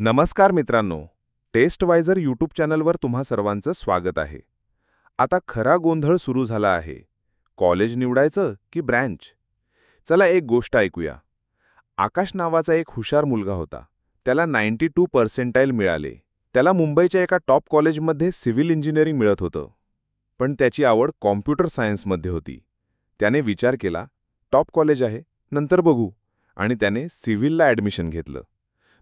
नमस्कार मित्रांनो, टेस्टवायझर यूट्यूब चॅनलवर तुम्हा सर्वांचं स्वागत आहे. आता खरा गोंधळ सुरू झाला आहे. कॉलेज निवडायचं की ब्रँच? चला एक गोष्ट ऐकूया. आकाश नावाचा एक हुशार मुलगा होता. त्याला 92% मिळाले. त्याला मुंबईच्या एका टॉप कॉलेजमध्ये सिव्हिल इंजिनिअरिंग मिळत होतं. पण त्याची आवड कॉम्प्युटर सायन्समध्ये होती. त्याने विचार केला, टॉप कॉलेज आहे, नंतर बघू, आणि त्याने सिव्हिलला ॲडमिशन घेतलं.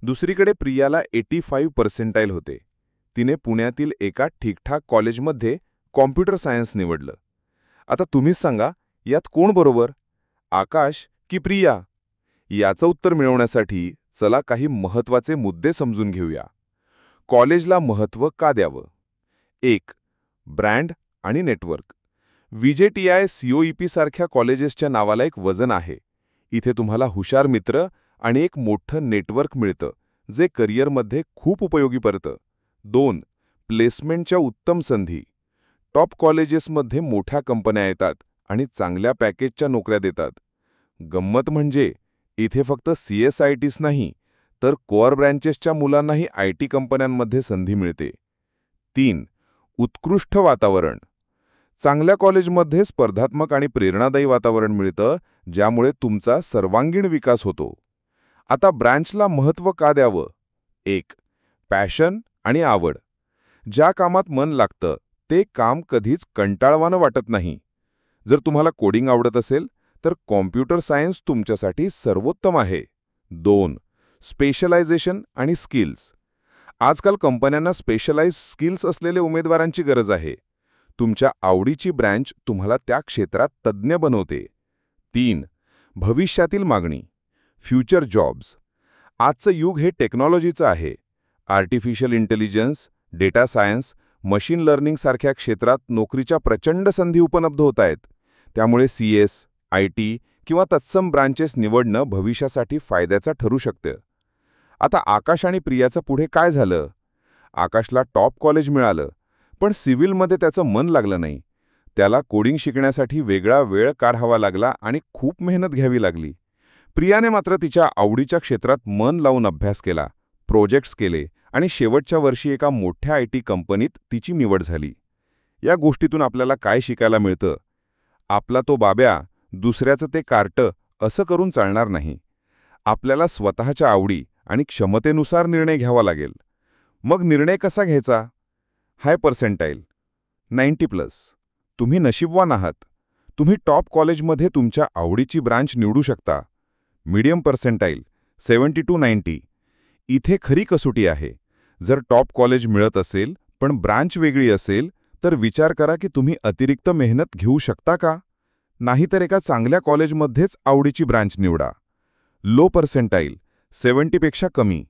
दुसरीकडे प्रियाला 85% होते. तिने पुण्यातील एका ठीकठाक कॉलेजमध्ये कॉम्प्युटर सायन्स निवडलं. आता तुम्हीच सांगा, यात कोण बरोबर, आकाश की प्रिया? याचं उत्तर मिळवण्यासाठी चला काही महत्त्वाचे मुद्दे समजून घेऊया. कॉलेजला महत्त्व का द्यावं? 1. ब्रँड आणि नेटवर्क. VJTI COEP सारख्या कॉलेजेसच्या नावाला एक वजन आहे. इथे तुम्हाला हुशार मित्र आणि एक मोठं नेटवर्क मिळतं, जे करिअरमध्ये खूप उपयोगी पडतं. 2. प्लेसमेंटच्या उत्तम संधी. टॉप कॉलेजेसमध्ये मोठ्या कंपन्या येतात आणि चांगल्या पॅकेजच्या नोकऱ्या देतात. गंमत म्हणजे इथे फक्त CSITs नाही, तर कोअर ब्रँचेसच्या मुलांनाही IT कंपन्यांमध्ये संधी मिळते. 3. उत्कृष्ट वातावरण. चांगल्या कॉलेजमध्ये स्पर्धात्मक आणि प्रेरणादायी वातावरण मिळतं, ज्यामुळे तुमचा सर्वांगीण विकास होतो. आता ब्रँचला महत्त्व का द्यावं? 1. पॅशन आणि आवड. ज्या कामात मन लागतं ते काम कधीच कंटाळवाणं वाटत नाही. जर तुम्हाला कोडिंग आवडत असेल तर कॉम्प्युटर सायन्स तुमच्यासाठी सर्वोत्तम आहे. 2. स्पेशलायझेशन आणि स्किल्स. आजकाल कंपन्यांना स्पेशलाइज स्किल्स असलेल्या उमेदवारांची गरज आहे. तुमच्या आवडीची ब्रँच तुम्हाला त्या क्षेत्रात तज्ज्ञ बनवते. 3. भविष्यातील मागणी. Future jobs. आजचं युग हे टेक्नॉलॉजीचं आहे. Artificial intelligence, data science, machine learning सारख्या क्षेत्रात नोकरीच्या प्रचंड संधी उपलब्ध होत आहेत. त्यामुळे CS, IT किंवा तत्सम ब्रांचेस निवडणं भविष्यासाठी फायद्याचं ठरू शकतं. आता आकाश आणि प्रियाचं पुढे काय झालं? आकाशला टॉप कॉलेज मिळालं, पण सिव्हिलमध्ये त्याचं मन लागलं नाही. त्याला कोडिंग शिकण्यासाठी वेगळा वेळ काढावा लागला आणि खूप मेहनत घ्यावी लागली. प्रियाने मात्र तिच्या आवडीच्या क्षेत्रात मन लावून अभ्यास केला, प्रोजेक्ट्स केले आणि शेवटच्या वर्षी एका मोठ्या IT कंपनीत तिची निवड झाली. या गोष्टीतून आपल्याला काय शिकायला मिळतं? आपला तो बाब्या, दुसऱ्याचं ते कार्टं असं करून चालणार नाही. आपल्याला स्वतःच्या आवडी आणि क्षमतेनुसार निर्णय घ्यावा लागेल. मग निर्णय कसा घ्यायचा? हाय पर्सेंटाईल 90+. तुम्ही नशीबवान आहात. तुम्ही टॉप कॉलेजमध्ये तुमच्या आवडीची ब्रांच निवडू शकता. Medium percentile 70 to 90. इथे खरी कसोटी आहे. जर टॉप कॉलेज मिळत असेल पण ब्रांच वेगळी असेल तर विचार करा की तुम्ही अतिरिक्त मेहनत घेऊ शकता का? नाहीतर एका चांगल्या कॉलेजमध्येच आवडीची ब्रांच निवडा. लो पर्सेंटाईल 70 पेक्षा कमी.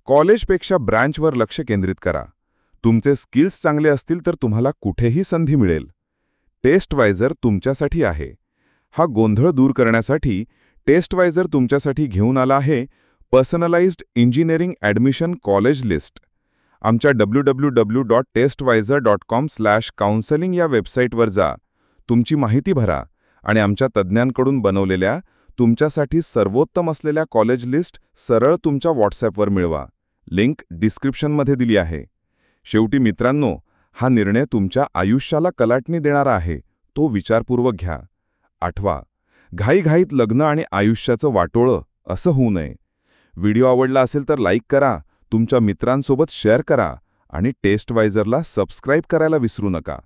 कॉलेजपेक्षा ब्रांचवर लक्ष केंद्रित करा. तुमचे स्किल्स चांगले असतील तर तुम्हाला कुठेही संधी मिळेल. टेस्टवायझर तुमच्यासाठी आहे. हा गोंधळ दूर करण्यासाठी टेस्टवायझर तुमच्यासाठी घेऊन आला आहे personalised engineering admission college list. आमच्या www.testwizer.com/counseling या वेबसाईटवर जा. तुमची माहिती भरा आणि आमच्या तज्ज्ञांकडून बनवलेल्या तुमच्यासाठी सर्वोत्तम असलेल्या कॉलेज लिस्ट सरळ तुमच्या व्हॉट्सॲपवर मिळवा. लिंक डिस्क्रिप्शनमध्ये दिली आहे. शेवटी मित्रांनो, हा निर्णय तुमच्या आयुष्याला कलाटणी देणारा आहे. तो विचारपूर्वक घ्या. आठवा, घाईघाईत लग्न आणि आयुष्याचं वाटोळं असं होऊ नये. व्हिडिओ आवडला असेल तर लाईक करा, तुमच्या मित्रांसोबत शेअर करा आणि टेस्टवायझरला सबस्क्राईब करायला विसरू नका.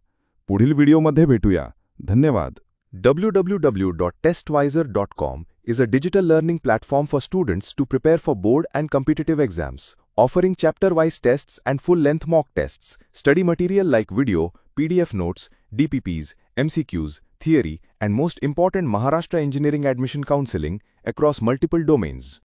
पुढील व्हिडिओमध्ये भेटूया. धन्यवाद. www.testwizer.com is a digital learning platform for students to prepare for board and competitive exams, offering chapter-wise tests and full-length mock tests, study material like video, PDF notes, DPPs, MCQs, theory, and most important Maharashtra Engineering Admission Counseling across multiple domains.